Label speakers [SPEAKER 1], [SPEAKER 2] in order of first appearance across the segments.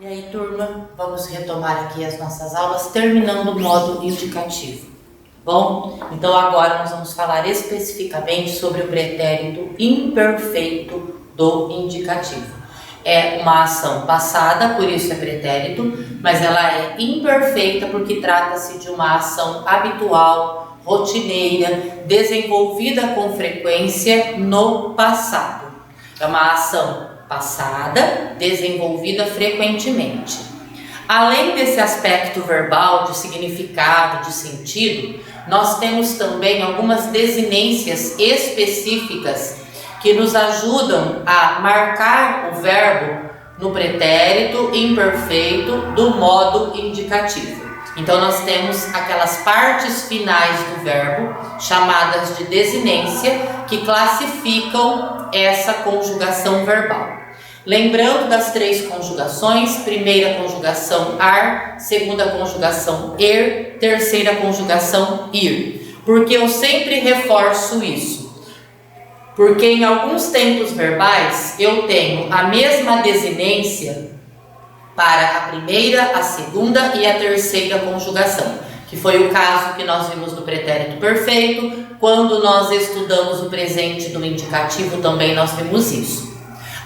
[SPEAKER 1] E aí, turma, vamos retomar aqui as nossas aulas, terminando o modo indicativo. Bom, então agora nós vamos falar especificamente sobre o pretérito imperfeito do indicativo. É uma ação passada, por isso é pretérito, mas ela é imperfeita porque trata-se de uma ação habitual, rotineira, desenvolvida com frequência no passado. É uma ação passada, desenvolvida frequentemente. Além desse aspecto verbal, de significado, de sentido, nós temos também algumas desinências específicas que nos ajudam a marcar o verbo no pretérito imperfeito do modo indicativo. Então nós temos aquelas partes finais do verbo, chamadas de desinência, que classificam essa conjugação verbal. Lembrando das três conjugações: primeira conjugação ar, segunda conjugação er, terceira conjugação ir. Porque eu sempre reforço isso? Porque em alguns tempos verbais eu tenho a mesma desinência para a primeira, a segunda e a terceira conjugação, que foi o caso que nós vimos no pretérito perfeito. Quando nós estudamos o presente do indicativo também nós vimos isso.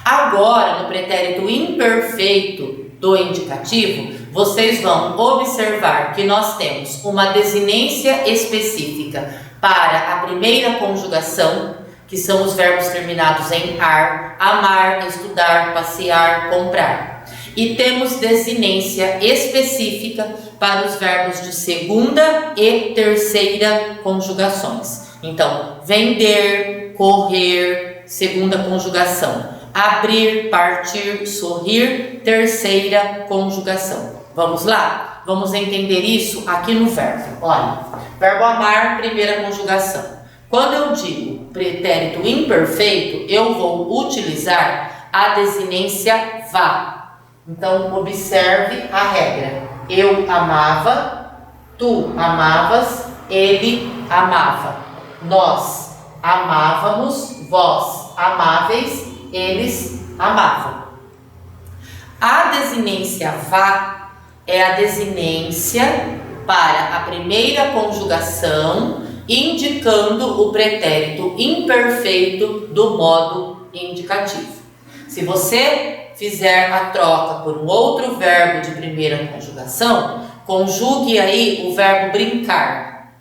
[SPEAKER 1] Agora, no pretérito imperfeito do indicativo, vocês vão observar que nós temos uma desinência específica para a primeira conjugação, que são os verbos terminados em ar: amar, estudar, passear, comprar. E temos desinência específica para os verbos de segunda e terceira conjugações. Então, vender, correr, segunda conjugação. Abrir, partir, sorrir, terceira conjugação. Vamos lá? Vamos entender isso aqui no verbo. Olha, verbo amar, primeira conjugação. Quando eu digo pretérito imperfeito, eu vou utilizar a desinência vá. Então, observe a regra. Eu amava, tu amavas, ele amava. Nós amávamos, vós amáveis, eles amavam. A desinência vá é a desinência para a primeira conjugação, indicando o pretérito imperfeito do modo indicativo. Se você fizer a troca por um outro verbo de primeira conjugação, conjugue aí o verbo brincar.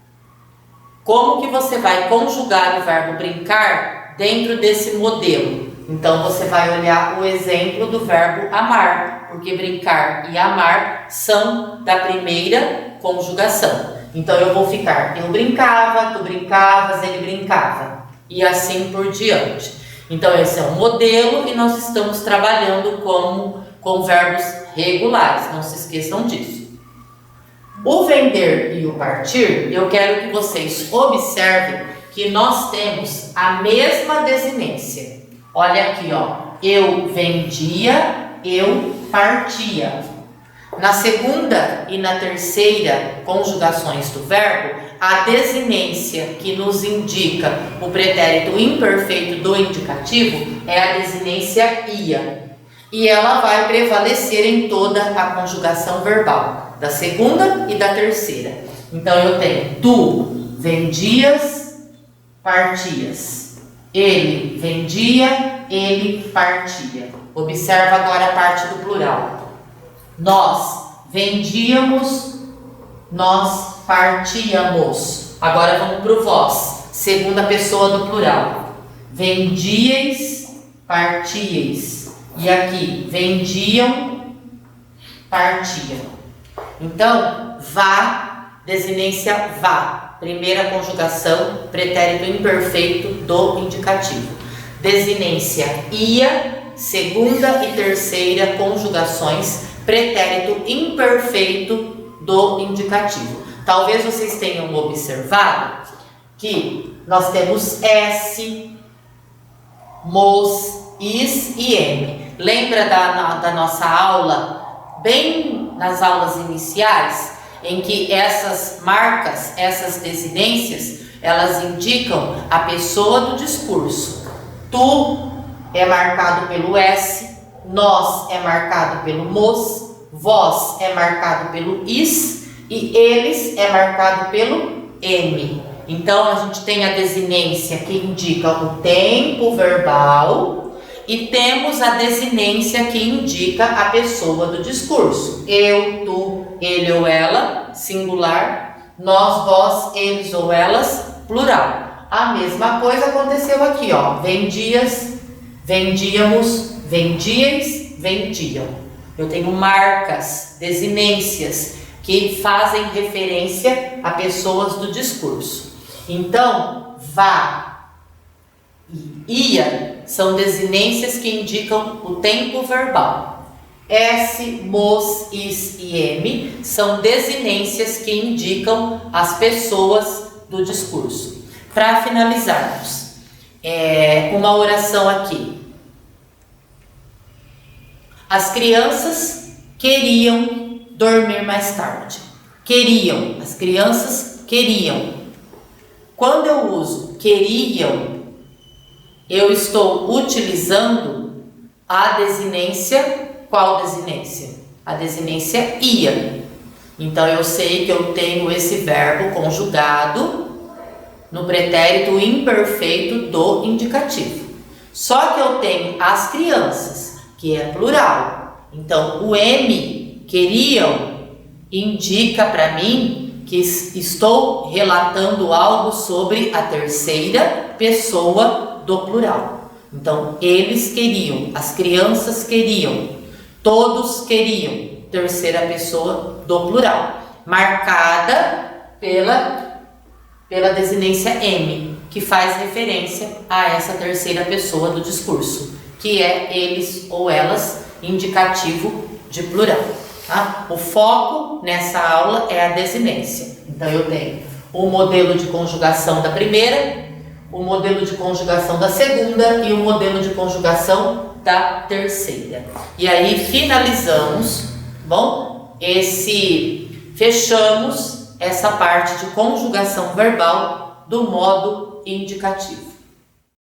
[SPEAKER 1] Como que você vai conjugar o verbo brincar dentro desse modelo? Então você vai olhar o exemplo do verbo amar, porque brincar e amar são da primeira conjugação. Então eu vou ficar: eu brincava, tu brincavas, ele brincava, e assim por diante. Então esse é um modelo e nós estamos trabalhando com verbos regulares, não se esqueçam disso. O vender e o partir, eu quero que vocês observem que nós temos a mesma desinência. Olha aqui, ó, eu vendia, eu partia. Na segunda e na terceira conjugações do verbo, a desinência que nos indica o pretérito imperfeito do indicativo é a desinência ia. E ela vai prevalecer em toda a conjugação verbal, da segunda e da terceira. Então eu tenho: tu vendias, partias. Ele vendia, ele partia. Observa agora a parte do plural. Nós vendíamos, nós partíamos. Agora vamos para o vós, segunda pessoa do plural. Vendíeis, partíeis. E aqui, vendiam, partiam. Então, vá, desinência vá. Primeira conjugação, pretérito imperfeito do indicativo. Desinência ia, segunda e terceira conjugações, pretérito imperfeito do indicativo. Talvez vocês tenham observado que nós temos S, mos, is e m. Lembra da nossa aula, bem nas aulas iniciais, em que essas marcas, essas desinências, elas indicam a pessoa do discurso. Tu é marcado pelo S, nós é marcado pelo mos, vós é marcado pelo is e eles é marcado pelo M. Então, a gente tem a desinência que indica o tempo verbal e temos a desinência que indica a pessoa do discurso. Eu, tu, ele ou ela, singular, nós, vós, eles ou elas, plural. A mesma coisa aconteceu aqui, ó. Vendias, vendíamos, vendieis, vendiam. Eu tenho marcas, desinências que fazem referência a pessoas do discurso. Então, vá e ia são desinências que indicam o tempo verbal. S, mos, is e m são desinências que indicam as pessoas do discurso. Para finalizarmos, uma oração aqui. As crianças queriam dormir mais tarde. Queriam, as crianças queriam. Quando eu uso queriam, eu estou utilizando a desinência. Qual desinência? A desinência ia. Então eu sei que eu tenho esse verbo conjugado no pretérito imperfeito do indicativo. Só que eu tenho as crianças, que é plural. Então o M, queriam, indica para mim que estou relatando algo sobre a terceira pessoa do plural. Então, eles queriam, as crianças queriam, todos queriam, terceira pessoa do plural, marcada pela desinência M, que faz referência a essa terceira pessoa do discurso, que é eles ou elas, indicativo de plural. Tá? O foco nessa aula é a desinência. Então eu tenho o modelo de conjugação da primeira, o modelo de conjugação da segunda e o modelo de conjugação da terceira. E aí finalizamos, bom? Fechamos essa parte de conjugação verbal do modo indicativo.